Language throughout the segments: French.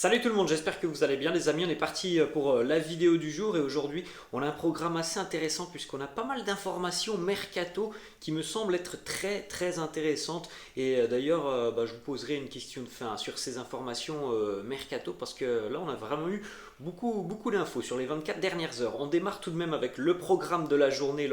Salut tout le monde, j'espère que vous allez bien les amis, on est parti pour la vidéo du jour et aujourd'hui on a un programme assez intéressant puisqu'on a pas mal d'informations mercato qui me semblent être très intéressantes et d'ailleurs je vous poserai une question de fin sur ces informations mercato parce que là on a vraiment eu beaucoup d'infos sur les 24 dernières heures. On démarre tout de même avec le programme de la journée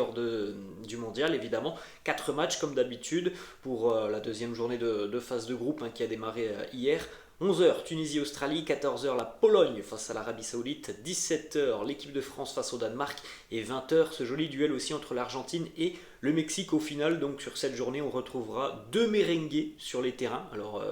du mondial évidemment, 4 matchs comme d'habitude pour la deuxième journée de phase de groupe qui a démarré hier. 11h, Tunisie-Australie, 14h, la Pologne face à l'Arabie Saoudite, 17h, l'équipe de France face au Danemark et 20h, ce joli duel aussi entre l'Argentine et le Mexique au final. Donc sur cette journée, on retrouvera deux merengues sur les terrains. Alors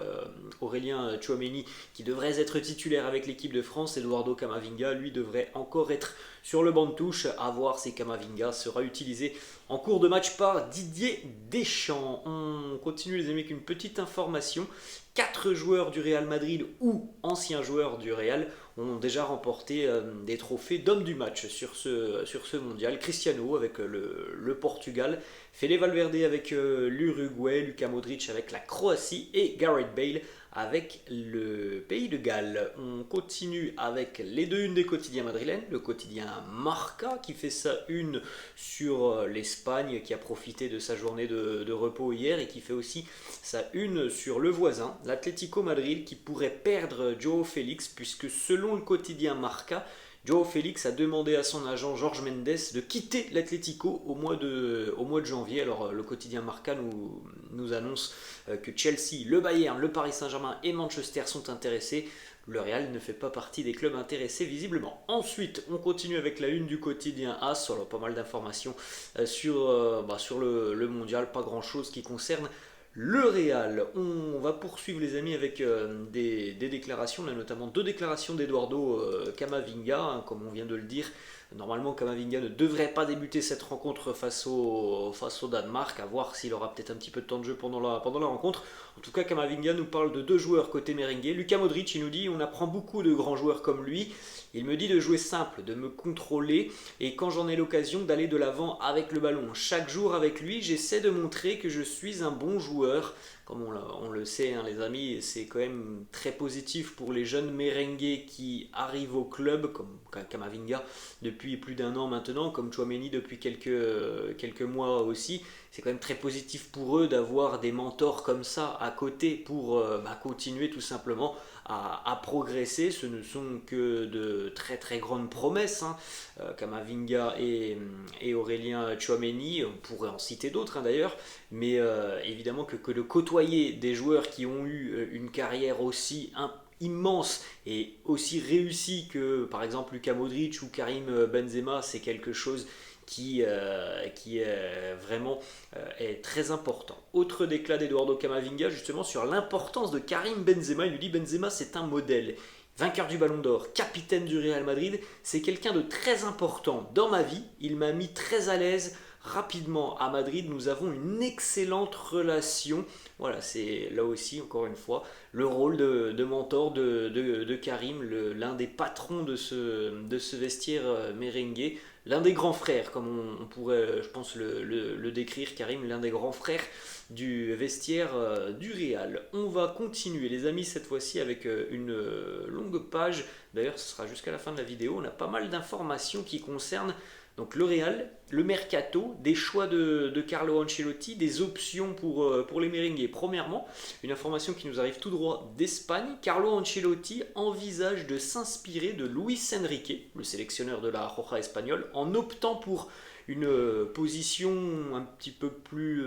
Aurélien Tchouaméni qui devrait être titulaire avec l'équipe de France, Eduardo Camavinga lui devrait encore être sur le banc de touche, à voir si Camavinga sera utilisé en cours de match par Didier Deschamps. On continue les amis avec une petite information. 4 joueurs du Real Madrid ou anciens joueurs du Real ont déjà remporté des trophées d'homme du match sur ce mondial. Cristiano avec le Portugal, Fede Valverde avec l'Uruguay, Luka Modric avec la Croatie et Gareth Bale avec le pays de Galles. On continue avec les deux unes des quotidiens madrilènes. Le quotidien Marca qui fait sa une sur l'Espagne qui a profité de sa journée de repos hier et qui fait aussi sa une sur le voisin, l'Atlético Madrid qui pourrait perdre Joao Félix puisque selon le quotidien Marca, Joao Félix a demandé à son agent Jorge Mendes de quitter l'Atlético au mois de janvier. Alors le quotidien Marca nous annonce que Chelsea, le Bayern, le Paris Saint-Germain et Manchester sont intéressés. Le Real ne fait pas partie des clubs intéressés visiblement. Ensuite, on continue avec la une du quotidien AS. Alors, pas mal d'informations sur le mondial, pas grand chose qui concerne le Real. On va poursuivre les amis avec des déclarations, là, notamment deux déclarations d'Eduardo Camavinga, comme on vient de le dire. Normalement Camavinga ne devrait pas débuter cette rencontre face au Danemark, à voir s'il aura peut-être un petit peu de temps de jeu pendant la rencontre. En tout cas Camavinga nous parle de deux joueurs côté merengue. Luka Modric, il nous dit on apprend beaucoup de grands joueurs comme lui. Il me dit de jouer simple, de me contrôler et quand j'en ai l'occasion d'aller de l'avant avec le ballon. Chaque jour avec lui j'essaie de montrer que je suis un bon joueur. Comme on le sait les amis, c'est quand même très positif pour les jeunes merengues qui arrivent au club, comme Camavinga depuis plus d'un an maintenant, comme Tchouaméni depuis quelques mois aussi. C'est quand même très positif pour eux d'avoir des mentors comme ça à côté pour continuer tout simplement à progresser. Ce ne sont que de très grandes promesses, Camavinga et Aurélien Tchouaméni, on pourrait en citer d'autres d'ailleurs, mais évidemment que de côtoyer des joueurs qui ont eu une carrière aussi immense et aussi réussie que par exemple Luka Modric ou Karim Benzema, c'est quelque chose qui vraiment est très important. Autre déclat d'Eduardo Camavinga justement sur l'importance de Karim Benzema. Il lui dit Benzema c'est un modèle. Vainqueur du Ballon d'Or, capitaine du Real Madrid, c'est quelqu'un de très important dans ma vie. Il m'a mis très à l'aise rapidement à Madrid. Nous avons une excellente relation. Voilà, c'est là aussi, encore une fois, le rôle de mentor de Karim, l'un des patrons de ce vestiaire merengue, l'un des grands frères, comme on pourrait, je pense, le décrire, Karim, l'un des grands frères du vestiaire du Real. On va continuer les amis cette fois-ci avec une longue page, d'ailleurs ce sera jusqu'à la fin de la vidéo. On a pas mal d'informations qui concernent donc le Real, le mercato, des choix de Carlo Ancelotti, des options pour les merengues. Premièrement, une information qui nous arrive tout droit d'Espagne, Carlo Ancelotti envisage de s'inspirer de Luis Enrique, le sélectionneur de la Roja espagnole, en optant pour une position un petit peu plus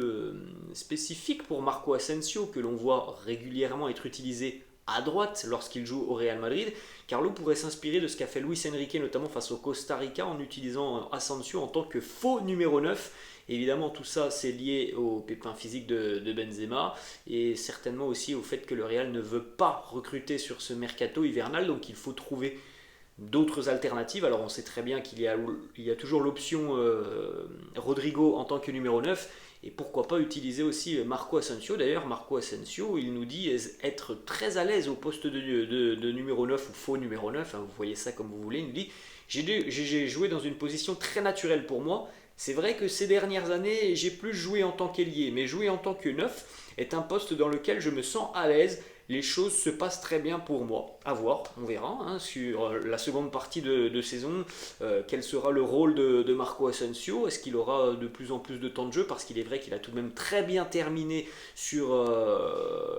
spécifique pour Marco Asensio, que l'on voit régulièrement être utilisé à droite lorsqu'il joue au Real Madrid. Carlo pourrait s'inspirer de ce qu'a fait Luis Enrique notamment face au Costa Rica en utilisant Asensio en tant que faux numéro 9. Évidemment tout ça c'est lié au pépin physique de Benzema et certainement aussi au fait que le Real ne veut pas recruter sur ce mercato hivernal, donc il faut trouver d'autres alternatives. Alors on sait très bien qu'il y a toujours l'option Rodrigo en tant que numéro 9 et pourquoi pas utiliser aussi Marco Asensio. D'ailleurs Marco Asensio il nous dit être très à l'aise au poste de numéro 9 ou faux numéro 9, vous voyez ça comme vous voulez. Il nous dit j'ai joué dans une position très naturelle pour moi. C'est vrai que ces dernières années j'ai plus joué en tant qu'ailier, mais jouer en tant que 9 est un poste dans lequel je me sens à l'aise. les choses se passent très bien pour moi. À voir, on verra hein, sur la seconde partie de saison, quel sera le rôle de Marco Asensio. Est-ce qu'il aura de plus en plus de temps de jeu? Parce qu'il est vrai qu'il a tout de même très bien terminé sur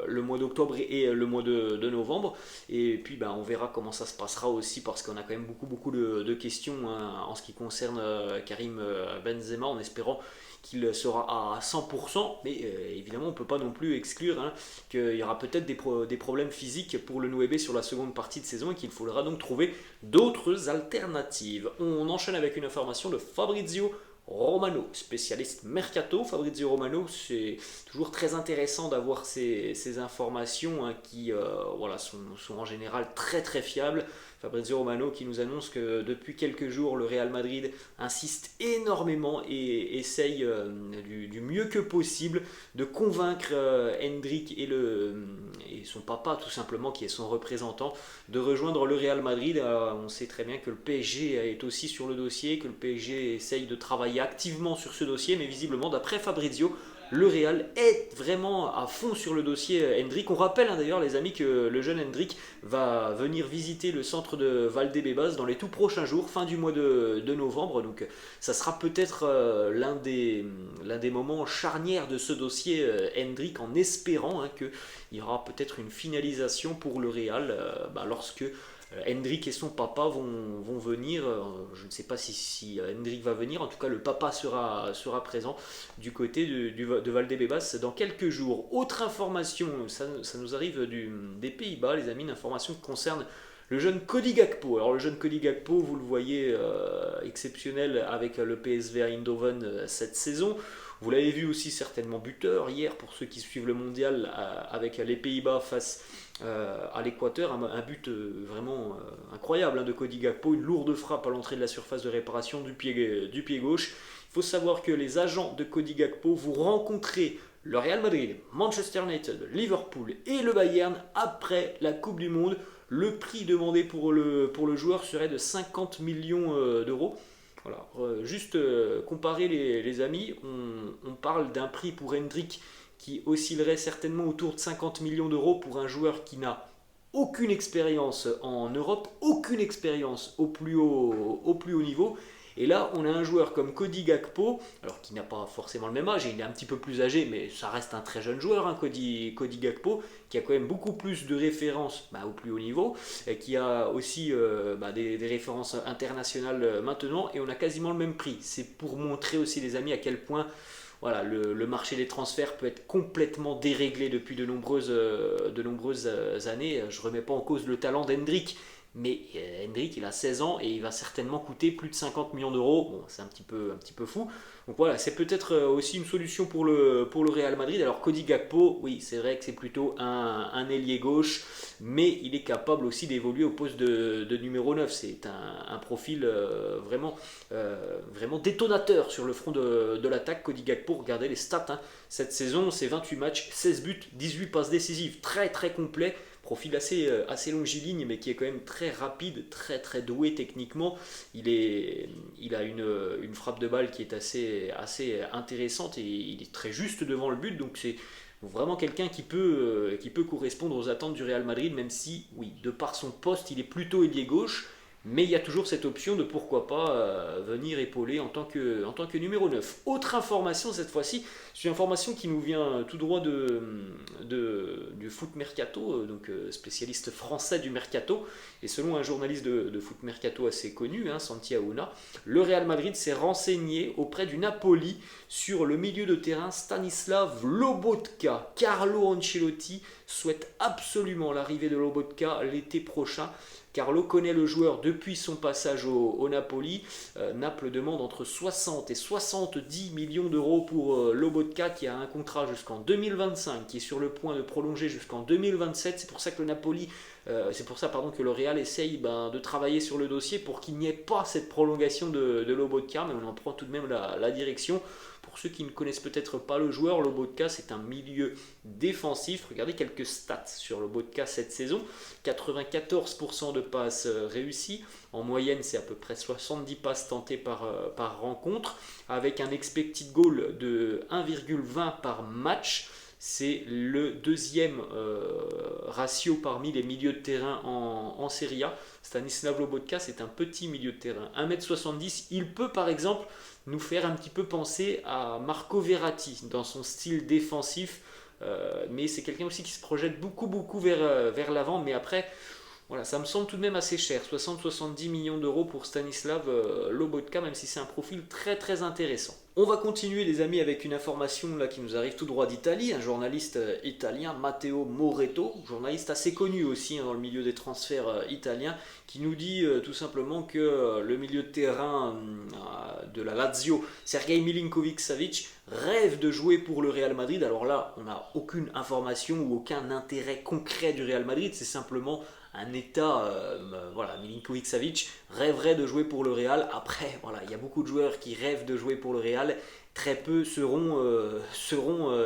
le mois d'octobre et le mois de novembre. Et puis on verra comment ça se passera aussi, parce qu'on a quand même beaucoup de questions hein, en ce qui concerne Karim Benzema, en espérant qu'il sera à 100%, mais évidemment on ne peut pas non plus exclure hein, qu'il y aura peut-être des problèmes physiques pour le Nouébé sur la seconde partie de saison et qu'il faudra donc trouver d'autres alternatives. On enchaîne avec une information de Fabrizio Romano, spécialiste mercato. Fabrizio Romano, c'est toujours très intéressant d'avoir ces informations hein, qui voilà, sont en général très fiables. Fabrizio Romano qui nous annonce que depuis quelques jours le Real Madrid insiste énormément et essaye du mieux que possible de convaincre Hendrik et son papa tout simplement, qui est son représentant, de rejoindre le Real Madrid. On sait très bien que le PSG est aussi sur le dossier, que le PSG essaye de travailler activement sur ce dossier, mais visiblement d'après Fabrizio, le Real est vraiment à fond sur le dossier Hendrik. On rappelle hein, d'ailleurs les amis que le jeune Hendrik va venir visiter le centre de Valdebebas dans les tout prochains jours, fin du mois de novembre. Donc ça sera peut-être l'un des moments charnières de ce dossier Hendrik, en espérant hein, qu'il y aura peut-être une finalisation pour le Real lorsque Hendrik et son papa vont venir. Je ne sais pas si Hendrik va venir, en tout cas le papa sera présent du côté de Valdebebas dans quelques jours. Autre information, ça nous arrive des Pays-Bas les amis, une information qui concerne le jeune Cody Gakpo. Alors le jeune Cody Gakpo, vous le voyez exceptionnel avec le PSV Eindhoven cette saison. Vous l'avez vu aussi certainement buteur hier pour ceux qui suivent le mondial avec les Pays-Bas face à l'Équateur. Un but vraiment incroyable hein, de Cody Gakpo, une lourde frappe à l'entrée de la surface de réparation du pied gauche. Il faut savoir que les agents de Cody Gakpo vont rencontrer le Real Madrid, Manchester United, Liverpool et le Bayern après la Coupe du Monde. Le prix demandé pour le joueur serait de 50 millions d'euros. Voilà. Juste comparer les amis, on parle d'un prix pour Hendrik qui oscillerait certainement autour de 50 millions d'euros pour un joueur qui n'a aucune expérience en Europe, aucune expérience au plus haut niveau. Et là, on a un joueur comme Cody Gakpo, alors qui n'a pas forcément le même âge, il est un petit peu plus âgé, mais ça reste un très jeune joueur, hein, Cody Gakpo, qui a quand même beaucoup plus de références au plus haut niveau, et qui a aussi des références internationales maintenant, et on a quasiment le même prix. C'est pour montrer aussi, les amis, à quel point voilà, le marché des transferts peut être complètement déréglé depuis de nombreuses années. Je ne remets pas en cause le talent d'Hendrik, mais Hendrik il a 16 ans et il va certainement coûter plus de 50 millions d'euros. Bon, c'est un petit peu fou. Donc voilà, c'est peut-être aussi une solution pour le Real Madrid. Alors Cody Gakpo, oui, c'est vrai que c'est plutôt un ailier gauche, mais il est capable aussi d'évoluer au poste de numéro 9. C'est un profil vraiment détonateur sur le front de l'attaque. Cody Gakpo, regardez les stats. Hein. Cette saison, c'est 28 matchs, 16 buts, 18 passes décisives. Très complet. Profil assez longiligne, mais qui est quand même très rapide, très doué techniquement. Il a une frappe de balle qui est assez intéressante et il est très juste devant le but. Donc c'est vraiment quelqu'un qui peut correspondre aux attentes du Real Madrid, même si, oui, de par son poste, il est plutôt ailier gauche. Mais il y a toujours cette option de pourquoi pas venir épauler en tant que numéro 9. Autre information cette fois-ci, c'est une information qui nous vient tout droit du foot mercato, donc spécialiste français du mercato. Et selon un journaliste de foot mercato assez connu, hein, Santi Aouna, le Real Madrid s'est renseigné auprès du Napoli sur le milieu de terrain Stanislav Lobotka. Carlo Ancelotti souhaite absolument l'arrivée de Lobotka l'été prochain. Carlo connaît le joueur depuis son passage au Napoli. Naples demande entre 60 et 70 millions d'euros pour Lobotka, qui a un contrat jusqu'en 2025, qui est sur le point de prolonger jusqu'en 2027. C'est pour ça que que le Real essaye de travailler sur le dossier pour qu'il n'y ait pas cette prolongation de Lobotka, mais on en prend tout de même la direction. Pour ceux qui ne connaissent peut-être pas le joueur, Lobotka, c'est un milieu défensif. Regardez quelques stats sur Lobotka cette saison. 94% de passes réussies. En moyenne, c'est à peu près 70 passes tentées par rencontre, avec un expected goal de 1,20 par match. c'est le deuxième ratio parmi les milieux de terrain en Serie A. Stanislav Lobotka, c'est un petit milieu de terrain, 1m70. Il peut par exemple nous faire un petit peu penser à Marco Verratti dans son style défensif, mais c'est quelqu'un aussi qui se projette beaucoup vers l'avant, mais après, voilà, ça me semble tout de même assez cher, 60-70 millions d'euros pour Stanislav Lobotka, même si c'est un profil très intéressant. On va continuer les amis avec une information là, qui nous arrive tout droit d'Italie, un journaliste italien, Matteo Moretto, journaliste assez connu aussi dans le milieu des transferts italiens, qui nous dit tout simplement que le milieu de terrain de la Lazio, Sergej Milinkovic-Savic, rêve de jouer pour le Real Madrid. Alors là, on n'a aucune information ou aucun intérêt concret du Real Madrid, c'est simplement un état, voilà, Milinkovic-Savic rêverait de jouer pour le Real. Après, voilà, il y a beaucoup de joueurs qui rêvent de jouer pour le Real. Très peu seront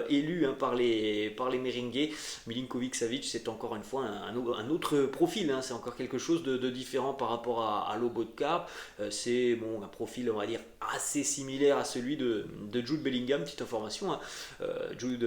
élus par les merengues. Milinkovic-Savic, c'est encore une fois un autre profil. Hein, c'est encore quelque chose de différent par rapport à Lobotka. C'est bon, un profil, on va dire, assez similaire à celui de Jude Bellingham. Petite information. Hein. Jude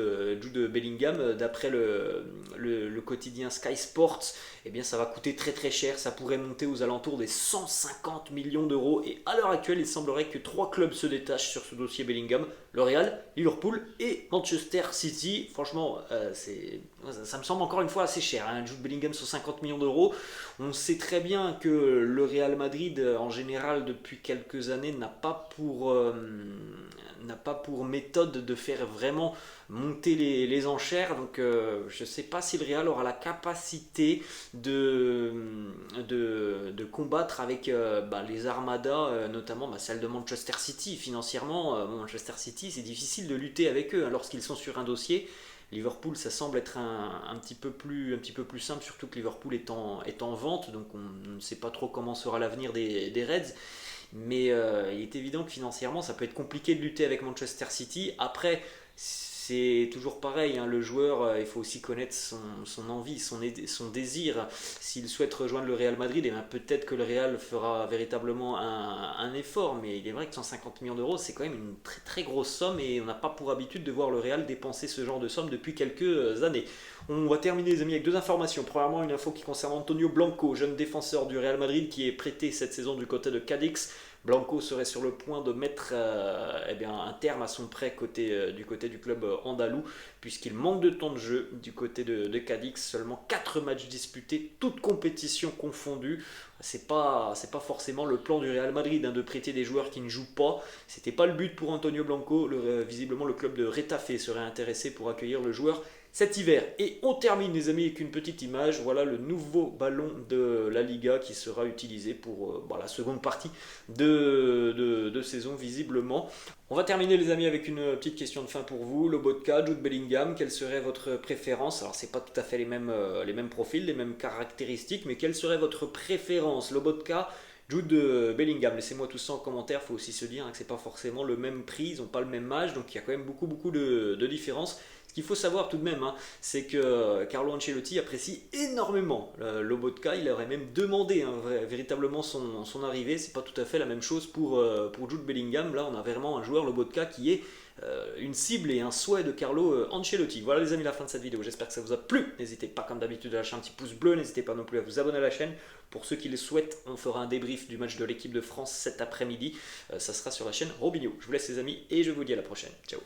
Bellingham, d'après le quotidien Sky Sports, eh bien, ça va coûter très cher. Ça pourrait monter aux alentours des 150 millions d'euros. Et à l'heure actuelle, il semblerait que 3 clubs se détachent sur ce dossier Bellingham. Le Real, Liverpool et Manchester City. Franchement, ça me semble encore une fois assez cher. Hein. Jude Bellingham sur 50 millions d'euros. On sait très bien que le Real Madrid, en général, depuis quelques années, n'a pas pour méthode de faire vraiment monter les enchères. Donc je ne sais pas si le Real aura la capacité de combattre avec les armadas, notamment celle de Manchester City. Financièrement, Manchester City, c'est difficile de lutter avec eux lorsqu'ils sont sur un dossier. Liverpool, ça semble être un petit peu plus simple, surtout que Liverpool est en vente, donc on ne sait pas trop comment sera l'avenir des Reds. Mais il est évident que financièrement, ça peut être compliqué de lutter avec Manchester City. Après, c'est toujours pareil, hein, le joueur, il faut aussi connaître son envie, son désir. S'il souhaite rejoindre le Real Madrid, peut-être que le Real fera véritablement un effort, mais il est vrai que 150 millions d'euros, c'est quand même une très grosse somme et on n'a pas pour habitude de voir le Real dépenser ce genre de somme depuis quelques années. On va terminer les amis avec 2 informations. Premièrement, une info qui concerne Antonio Blanco, jeune défenseur du Real Madrid qui est prêté cette saison du côté de Cadix. Blanco serait sur le point de mettre un terme à son prêt du côté du club andalou, puisqu'il manque de temps de jeu du côté de Cadix. Seulement 4 matchs disputés, toutes compétitions confondues. C'est pas forcément le plan du Real Madrid de prêter des joueurs qui ne jouent pas. C'était pas le but pour Antonio Blanco. Visiblement, le club de Retafe serait intéressé pour accueillir le joueur cet hiver. Et on termine les amis avec une petite image. Voilà le nouveau ballon de la Liga qui sera utilisé pour la seconde partie de saison visiblement. On va terminer les amis avec une petite question de fin pour vous. Lobotka, Jude Bellingham, quelle serait votre préférence? Alors c'est pas tout à fait les mêmes profils, les mêmes caractéristiques, mais quelle serait votre préférence? Lobotka, Jude Bellingham, laissez-moi tout ça en commentaire. Il faut aussi se dire que c'est pas forcément le même prix, ils n'ont pas le même âge, donc il y a quand même beaucoup de différences. Ce qu'il faut savoir tout de même, c'est que Carlo Ancelotti apprécie énormément Lobotka. Il aurait même demandé véritablement son arrivée. C'est pas tout à fait la même chose pour Jude Bellingham. Là, on a vraiment un joueur Lobotka qui est une cible et un souhait de Carlo Ancelotti. Voilà les amis, la fin de cette vidéo. J'espère que ça vous a plu. N'hésitez pas comme d'habitude à lâcher un petit pouce bleu. N'hésitez pas non plus à vous abonner à la chaîne. Pour ceux qui le souhaitent, on fera un débrief du match de l'équipe de France cet après-midi. Ça sera sur la chaîne Robinho. Je vous laisse les amis et je vous dis à la prochaine. Ciao.